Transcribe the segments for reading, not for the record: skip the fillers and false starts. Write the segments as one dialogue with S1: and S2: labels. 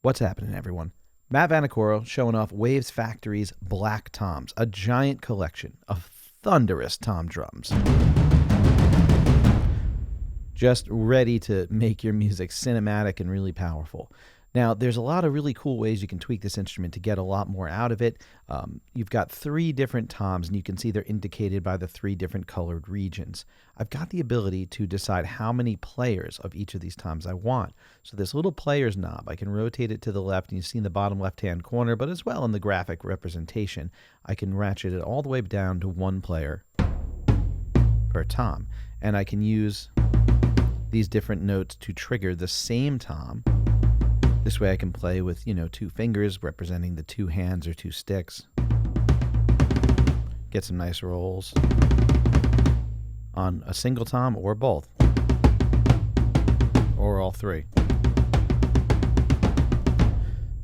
S1: What's happening, everyone? Matt Vanacoro showing off Waves Factory's BlackToms, a giant collection of thunderous tom drums. Just ready to make your music cinematic and really powerful. Now, there's a lot of really cool ways you can tweak this instrument to get a lot more out of it. You've got 3 different toms, and you can see they're indicated by the 3 different colored regions. I've got the ability to decide how many players of each of these toms I want. So this little players knob, I can rotate it to the left, and you see in the bottom left-hand corner, but as well in the graphic representation, I can ratchet it all the way down to 1 player per tom. And I can use these different notes to trigger the same tom. This way I can play with, 2 fingers representing the 2 hands or 2 sticks. Get some nice rolls on a single tom or both. Or all 3.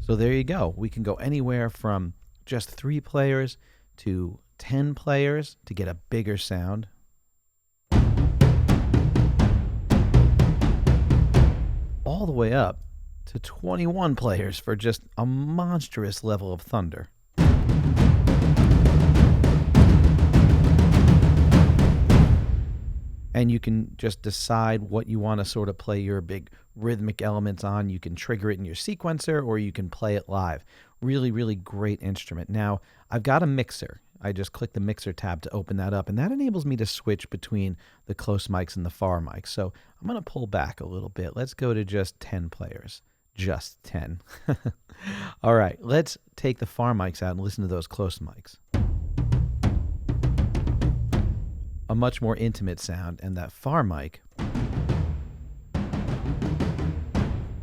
S1: So there you go. We can go anywhere from just 3 players to 10 players to get a bigger sound. All the way up to 21 players for just a monstrous level of thunder. And you can just decide what you want to sort of play your big rhythmic elements on. You can trigger it in your sequencer, or you can play it live. Really, really great instrument. Now, I've got a mixer. I just click the mixer tab to open that up, and that enables me to switch between the close mics and the far mics. So I'm going to pull back a little bit. Let's go to just 10 players. Just 10. All right, let's take the far mics out and listen to those close mics. A much more intimate sound, and that far mic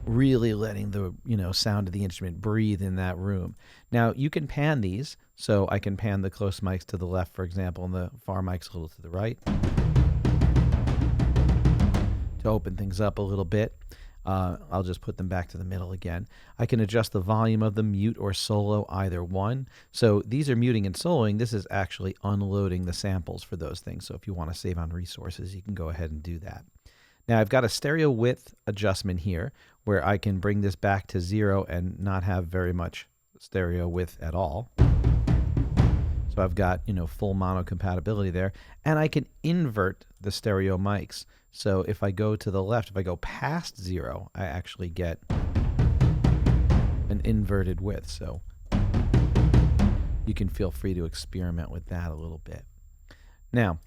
S1: really letting the sound of the instrument breathe in that room. Now you can pan these, so I can pan the close mics to the left, for example, and the far mics a little to the right to open things up a little bit. I'll just put them back to the middle again. I can adjust the volume of the mute or solo, either one. So these are muting and soloing. This is actually unloading the samples for those things. So if you want to save on resources, you can go ahead and do that. Now I've got a stereo width adjustment here where I can bring this back to 0 and not have very much stereo width at all. So I've got, full mono compatibility there. And I can invert the stereo mics. So if I go to the left, if I go past 0, I actually get an inverted width. So you can feel free to experiment with that a little bit. Now,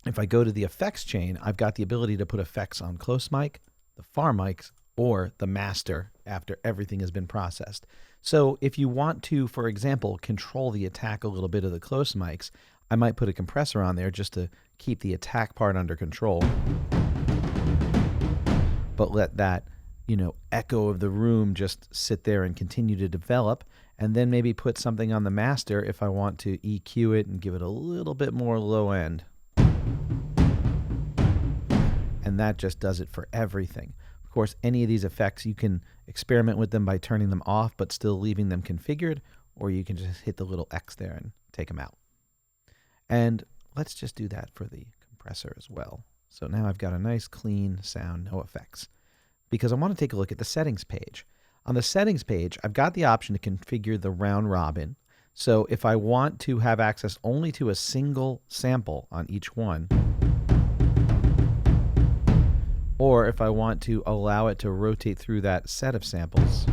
S1: if I go to the effects chain, I've got the ability to put effects on close mic, the far mics, or the master after everything has been processed. So if you want to, for example, control the attack a little bit of the close mics, I might put a compressor on there just to keep the attack part under control, but let that, echo of the room just sit there and continue to develop, and then maybe put something on the master if I want to EQ it and give it a little bit more low end. And that just does it for everything. Of course, any of these effects, you can experiment with them by turning them off, but still leaving them configured, or you can just hit the little X there and take them out. And let's just do that for the compressor as well. So now I've got a nice clean sound, no effects. Because I want to take a look at the settings page. On the settings page, I've got the option to configure the round robin. So if I want to have access only to a single sample on each one, or if I want to allow it to rotate through that set of samples,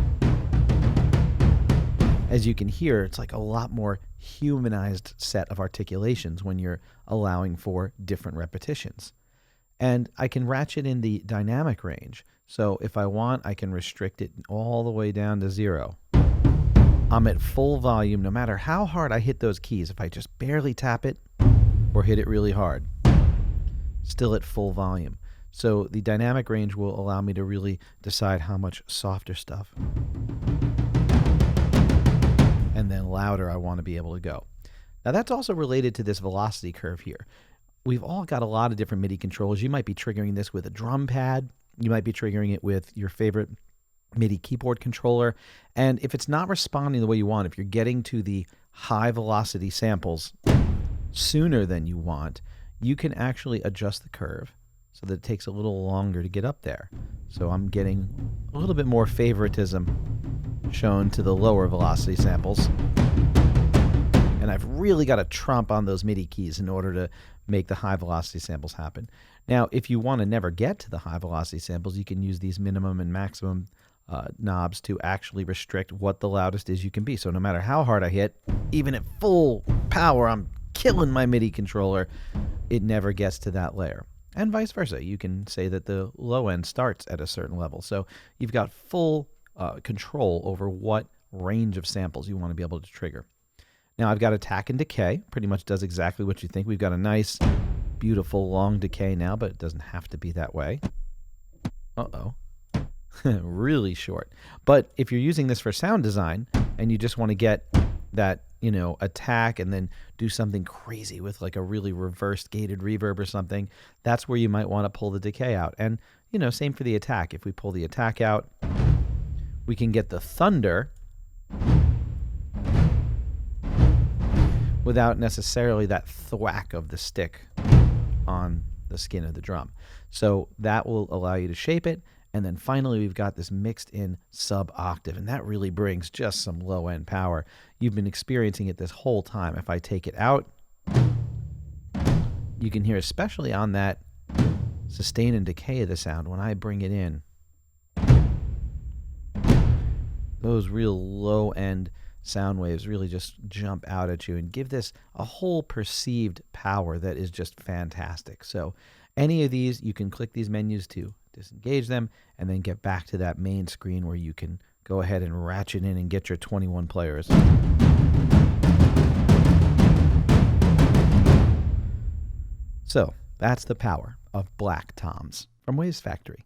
S1: as you can hear, it's like a lot more humanized set of articulations when you're allowing for different repetitions. And I can ratchet in the dynamic range. So if I want, I can restrict it all the way down to 0. I'm at full volume no matter how hard I hit those keys. If I just barely tap it or hit it really hard, still at full volume. So the dynamic range will allow me to really decide how much softer stuff and then louder I want to be able to go. Now that's also related to this velocity curve here. We've all got a lot of different MIDI controls. You might be triggering this with a drum pad. You might be triggering it with your favorite MIDI keyboard controller. And if it's not responding the way you want, if you're getting to the high velocity samples sooner than you want, you can actually adjust the curve so that it takes a little longer to get up there. So I'm getting a little bit more favoritism shown to the lower velocity samples. And I've really got to tromp on those MIDI keys in order to make the high velocity samples happen. Now, if you want to never get to the high velocity samples, you can use these minimum and maximum knobs to actually restrict what the loudest is you can be. So no matter how hard I hit, even at full power, I'm killing my MIDI controller, it never gets to that layer. And vice versa. You can say that the low end starts at a certain level. So you've got full control over what range of samples you want to be able to trigger. Now I've got attack and decay, pretty much does exactly what you think. We've got a nice, beautiful, long decay now, but it doesn't have to be that way. Uh-oh. Really short. But if you're using this for sound design and you just want to get that, attack and then do something crazy with like a really reversed gated reverb or something, that's where you might want to pull the decay out. And, same for the attack. If we pull the attack out, we can get the thunder without necessarily that thwack of the stick on the skin of the drum. So that will allow you to shape it. And then finally, we've got this mixed in sub-octave, and that really brings just some low-end power. You've been experiencing it this whole time. If I take it out, you can hear, especially on that sustain and decay of the sound, when I bring it in, those real low-end sound waves really just jump out at you and give this a whole perceived power that is just fantastic. So any of these, you can click these menus to disengage them and then get back to that main screen where you can go ahead and ratchet in and get your 21 players. So that's the power of BlackToms from Waves Factory.